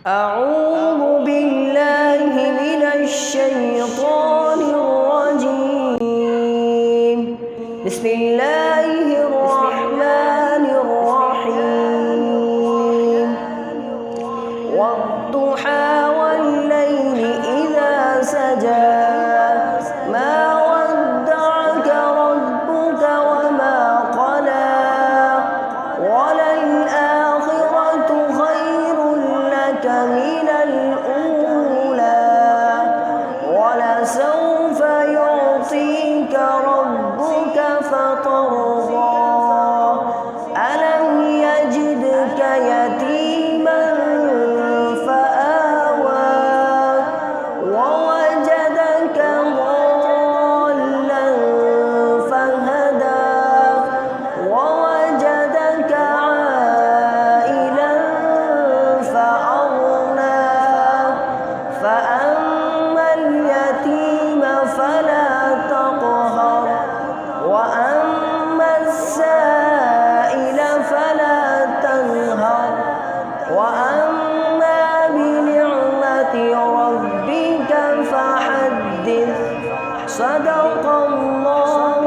أعوذ بالله من الشيطان الرجيم. بسم الله الرحمن الرحيم. والضحى والليل إذا سجى ما ودعك ربك وما قلى وللآخرة خير لك من الأولى ولسوف يعطيك ربك فترضى ألم يجدك يتيما فآوى ووجدك ضالا فهدى ووجدك عائلا فأغنى فأما اليتيم فلا تقهر وأما السائل فلا تنهر وأما بنعمة ربك فحدث. صدق الله